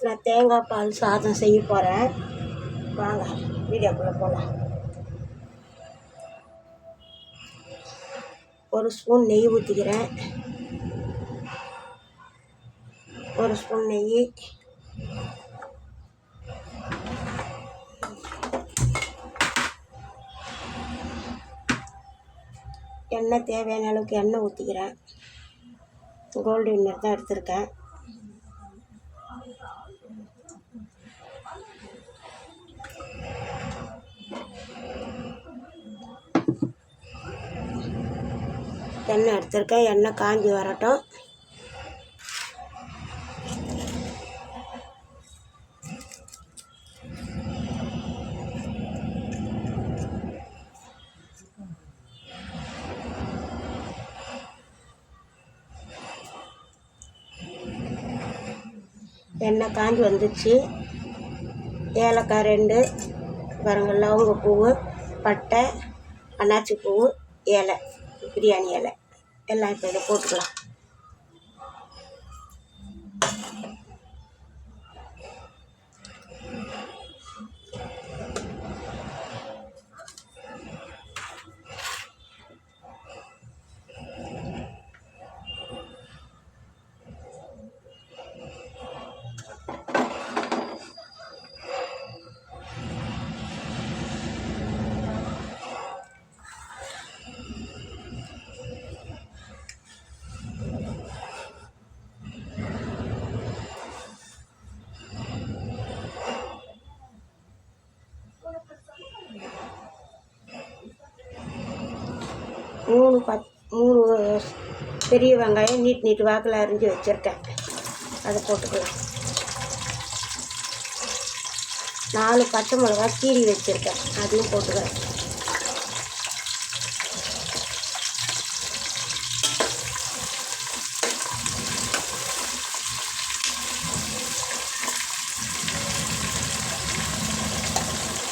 நான் தேங்காய் பால் சாதம் செய்ய போகிறேன். வாங்க வீடியோக்குள்ளே போகலாம். ஒரு ஸ்பூன் நெய் ஊற்றிக்கிறேன். ஒரு ஸ்பூன் நெய், எண்ணெய் தேவையான அளவுக்கு எண்ணெய் ஊற்றிக்கிறேன். கோல்டு வின்னர் தான் எடுத்திருக்கேன். எண்ணெய் காஞ்சி வரட்டும். எண்ணெய் காஞ்சி வந்துச்சு. ஏலக்காய் 2 பாருங்க, லவங்கப்பூவு, பட்டை, அன்னாச்சி பூவு, இலை, பிரியாணி இலை எல்லாம் இப்போ இதை போட்டுக்கலாம். மூணு பெரிய வெங்காயம் நீட்டு வாக்கில் அரிஞ்சு வச்சுருக்கேன். அதை போட்டுக்கலாம். 4 பச்சை மிளகா கீரி வச்சுருக்கேன், அதையும் போட்டுக்கிறேன்.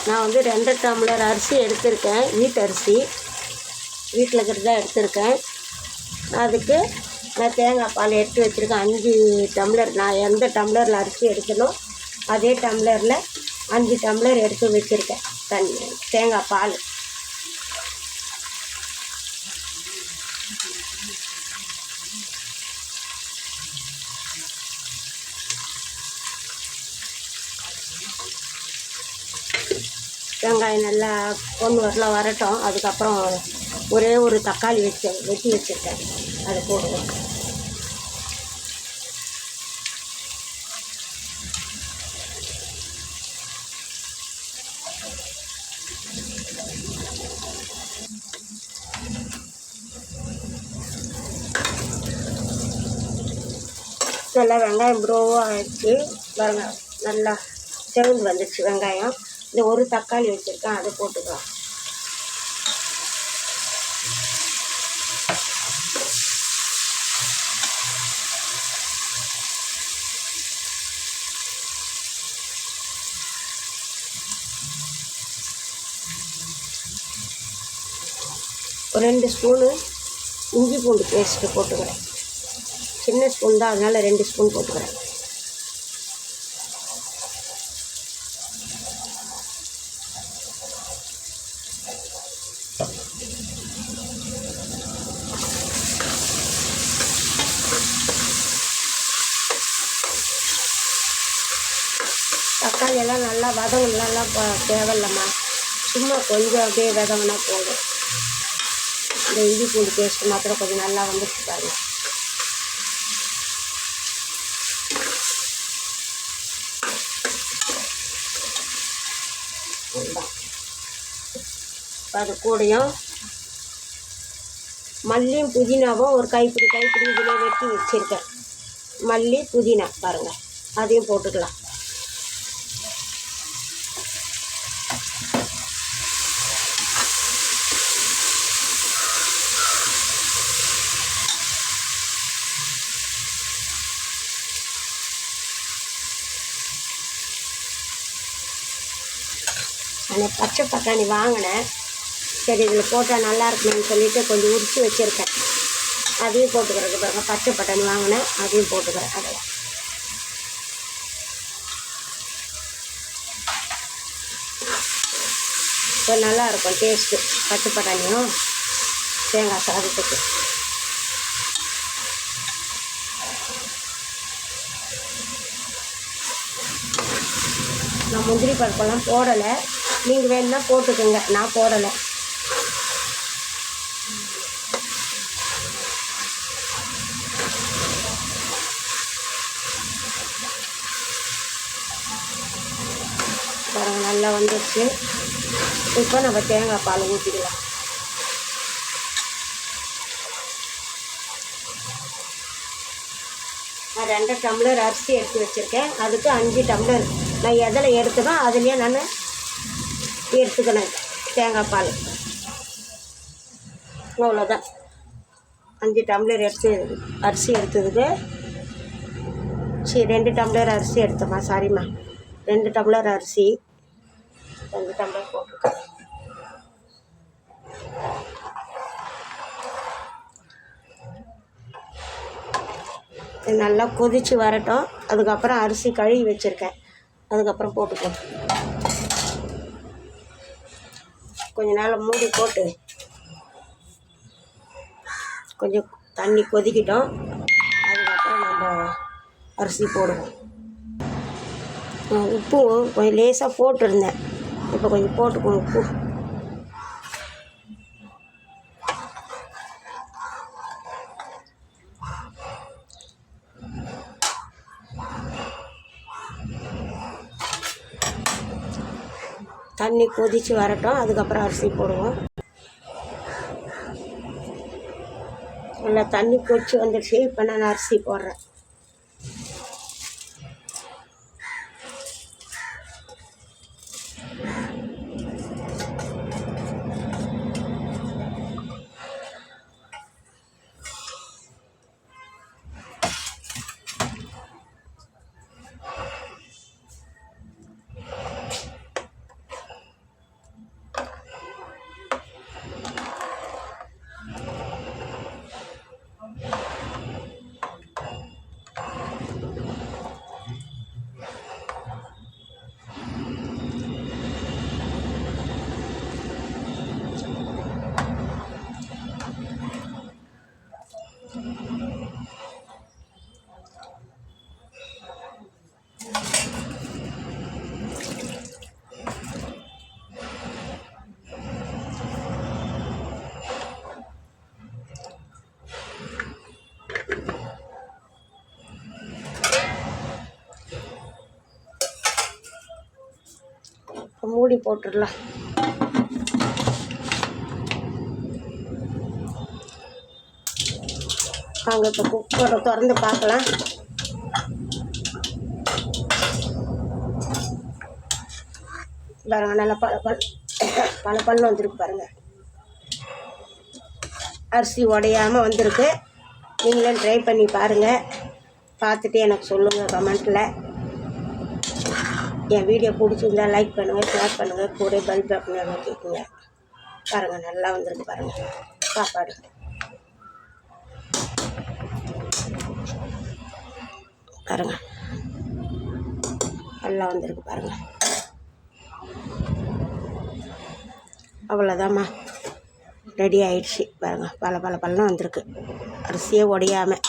நான் 2 டம்ளர் அரிசி எடுத்திருக்கேன். வீட்டரிசி வீட்டில் இருக்கிறது தான் எடுத்திருக்கேன். அதுக்கு நான் தேங்காய் பால் எடுத்து வச்சுருக்கேன் 5 டம்ளர். நான் எந்த டம்ளரில் அரிசி எடுக்கணும் அதே டம்ளரில் 5 டம்ளர் எடுத்து வச்சுருக்கேன் தேங்காய் பால். வெங்காயம் நல்லா பொண்ணு வரலாம் வரட்டும். அதுக்கப்புறம் ஒரே ஒரு தக்காளி வெட்டி வச்சுருக்கேன், அதை போடுவேன். நல்லா வெங்காயம் ப்ரோவாக ஆகிடுச்சு பாருங்க, நல்லா செவந்து வந்துடுச்சு வெங்காயம். இந்த ஒரு தக்காளி வச்சுருக்கேன், அதை போட்டுக்கலாம். ஒரு 2 ஸ்பூனு இஞ்சி பூண்டு பேஸ்ட்டு போட்டுக்கிறேன். சின்ன ஸ்பூன் தான், அதனால் 2 ஸ்பூன் போட்டுக்கிறேன். தக்காளி எல்லாம் நல்லா வதங்கலாம் தேவையில்லம்மா, சும்மா கொஞ்சம் அப்படியே வதங்கினா போதும். இந்த இஞ்சி பூண்டு பேஸ்ட்டு மாத்திரம் கொஞ்சம் நல்லா வந்துச்சு பாருங்க. அது கூடயும் மல்லியும் புதினாவும் ஒரு கைப்பிடி இதில் வெட்டி வச்சுருக்கேன். மல்லி புதினா பாருங்கள், அதையும் போட்டுக்கலாம். நான் பச்சை பட்டாணி வாங்கினேன், சரி இதில் போட்டால் நல்லா இருக்குன்னு சொல்லிவிட்டு கொஞ்சம் உரித்து வச்சுருக்கேன். அதையும் போட்டுக்கிறதுக்கு பாருங்கள், பச்சை பட்டாணி வாங்கினேன், அதையும் போட்டுக்கிறேன். அதில் இப்போ நல்லாயிருக்கும் டேஸ்ட்டு பச்சை பட்டாணியும் தேங்காய் சாதத்துக்கு. நான் முந்திரி பருப்பெல்லாம் போடலை, நீங்கள் வேணுன்னா போட்டுக்கோங்க, நான் போடலை. பாருங்கள் நல்லா வந்துடுச்சு. இப்போ நம்ம தேங்காய் பால் ஊற்றிக்கலாம். நான் 2 டம்ளர் அரிசி எடுத்து வச்சுருக்கேன், அதுக்கு 5 டம்ளர் நான் எதில் எடுத்துனோ அதுலேயே நான் எடுத்துக்கினேன் தேங்காய் பால். அவ்வளோதான். 5 டம்ளர் அரிசி எடுத்ததுக்கு 2 டம்ளர் அரிசி எடுத்தோம்மா, சாரிம்மா 2 டம்ளர் அரிசி 2 டம்ளர் போட்டுருக்கேன். நல்லா கொதித்து வரட்டும். அதுக்கப்புறம் அரிசி கழுவி வச்சுருக்கேன், அதுக்கப்புறம் போட்டுக்கலாம். கொஞ்ச நேரம் மூடி போட்டு கொஞ்சம் தண்ணி கொதிக்கிட்டோம். அதுக்கப்புறம் நம்ம அரிசி போடுவோம். உப்பு கொஞ்சம் லேசாக போட்டுருந்தேன், இப்போ கொஞ்சம் போட்டுக்கணும் உப்பு. தண்ணி கொதித்து வரட்டும், அதுக்கப்புறம் அரிசி போடுவோம். நல்லா தண்ணி கொதித்து வந்துடுச்சு. இப்போ நான் அரிசி போடுறேன். மூடி போட்டுடலாம். வாங்க இப்போ குக்கரை திறந்து பார்க்கலாம். பாருங்கள் நல்லா பல பல்லு வந்துருக்கு பாருங்கள். அரிசி உடையாமல் வந்திருக்கு. நீங்களும் ட்ரை பண்ணி பாருங்கள், பார்த்துட்டு எனக்கு சொல்லுங்கள் கமெண்ட்டில். என் வீடியோ பிடிச்சிருந்தா லைக் பண்ணுங்கள், ஷேர் பண்ணுங்கள், கூட பெல் பட்டன் அமைக்கிக்குங்க. பாருங்கள் நல்லா வந்திருக்கு பாருங்கள் சாப்பாடு. பாருங்கள் நல்லா வந்திருக்கு பாருங்கள். அவ்வளோதாம்மா, ரெடி ஆயிடுச்சு பாருங்கள். பல பல பழம் வந்திருக்கு, அரிசியே உடையாமல்.